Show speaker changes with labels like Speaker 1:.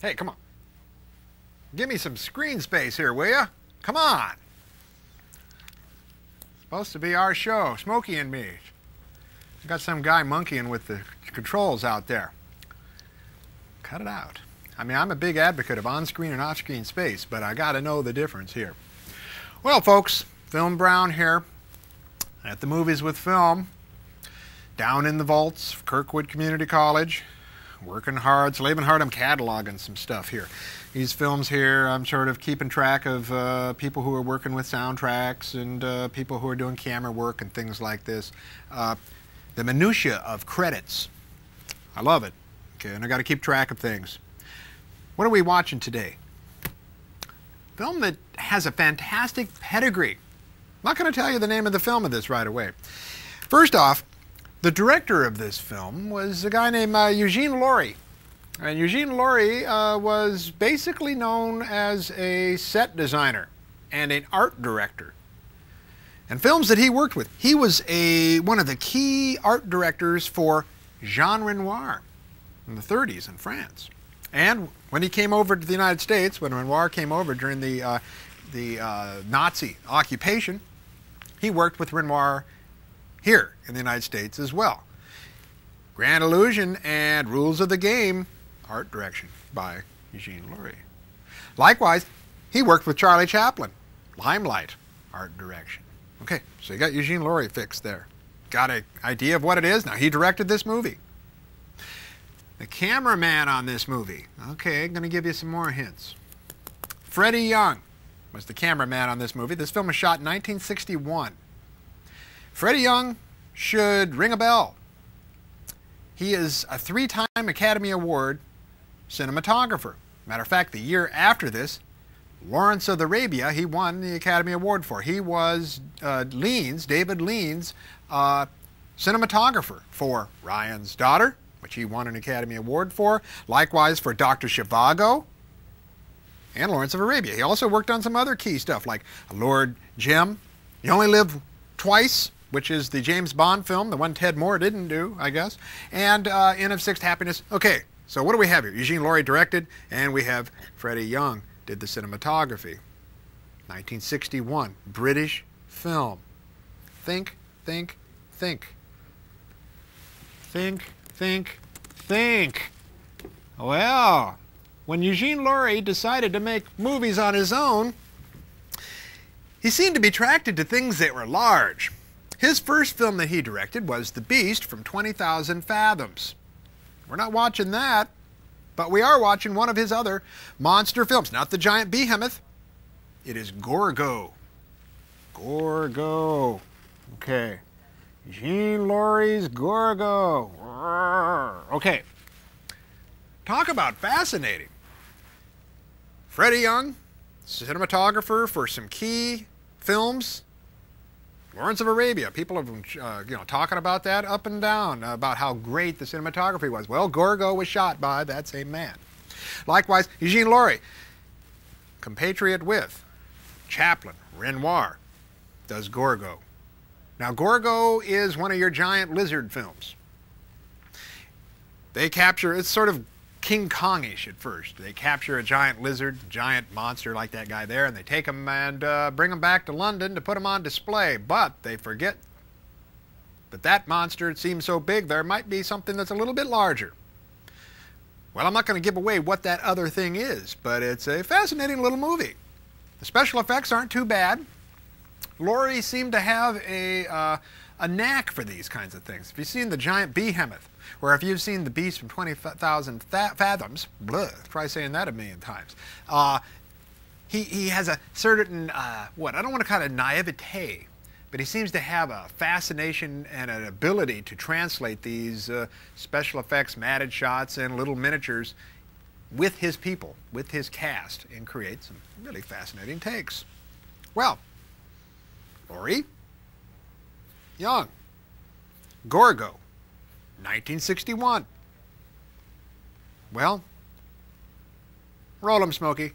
Speaker 1: Hey, come on. Give me some screen space here, will ya? Come on. Supposed to be our show, Smokey and me. Got some guy monkeying with the controls out there. Cut it out. I mean, I'm a big advocate of on-screen and off-screen space, but I got to know the difference here. Well, folks, Film Brown here at the Movies with Film, down in the vaults of Kirkwood Community College, working hard, slaving hard. I'm cataloging some stuff here. These films here, I'm sort of keeping track of people who are working with soundtracks and people who are doing camera work and things like this. The minutia of credits. I love it. Okay, and I got to keep track of things. What are we watching today? Film that has a fantastic pedigree. I'm not going to tell you the name of the film of this right away. First off, the director of this film was a guy named Eugene Laurie. And Eugene Laurie was basically known as a set designer and an art director. And films that he worked with, he was one of the key art directors for Jean Renoir in the 30s in France. And when he came over to the United States, when Renoir came over during the Nazi occupation, he worked with Renoir here in the United States as well. Grand Illusion and Rules of the Game, art direction by Eugene Laurie. Likewise, he worked with Charlie Chaplin, Limelight, art direction. Okay, so you got Eugene Laurie fixed there. Got an idea of what it is? Now, he directed this movie. The cameraman on this movie. Okay, I'm going to give you some more hints. Freddie Young was the cameraman on this movie. This film was shot in 1961. Freddie Young should ring a bell. He is a 3-time Academy Award cinematographer. Matter of fact, the year after this, Lawrence of Arabia, he won the Academy Award for. He was David Lean's cinematographer for Ryan's Daughter, which he won an Academy Award for. Likewise for Dr. Zhivago and Lawrence of Arabia. He also worked on some other key stuff like Lord Jim, You Only Live Twice, which is the James Bond film, the one Ted Moore didn't do, I guess, and Inn of Sixth Happiness. Okay, so what do we have here? Eugene Laurie directed, and we have Freddie Young did the cinematography. 1961, British film. Think, think, think. Think, think, think. Well, when Eugene Laurie decided to make movies on his own, he seemed to be attracted to things that were large. His first film that he directed was The Beast from 20,000 Fathoms. We're not watching that, but we are watching one of his other monster films. Not the giant behemoth. It is Gorgo. Gorgo. Okay. Eugene Laurie's Gorgo. Okay. Talk about fascinating. Freddie Young, cinematographer for some key films. Lawrence of Arabia. People have been talking about that up and down, about how great the cinematography was. Well, Gorgo was shot by that same man. Likewise, Eugene Laurie, compatriot with Chaplin, Renoir, does Gorgo. Now, Gorgo is one of your giant lizard films. They capture, it's sort of King Kong-ish at first. They capture a giant lizard, giant monster like that guy there, and they take him and bring him back to London to put him on display. But they forget that that monster seems so big, there might be something that's a little bit larger. Well, I'm not going to give away what that other thing is, but it's a fascinating little movie. The special effects aren't too bad. Laurie seemed to have a knack for these kinds of things. If you've seen the giant behemoth, or if you've seen The Beast from 20,000 Fathoms, try saying that a million times, he has a certain, I don't want to call it naivete, but he seems to have a fascination and an ability to translate these special effects, matted shots, and little miniatures with his people, with his cast, and create some really fascinating takes. Well, Laurie Young, Gorgo, 1961. Well, roll 'em, Smokey.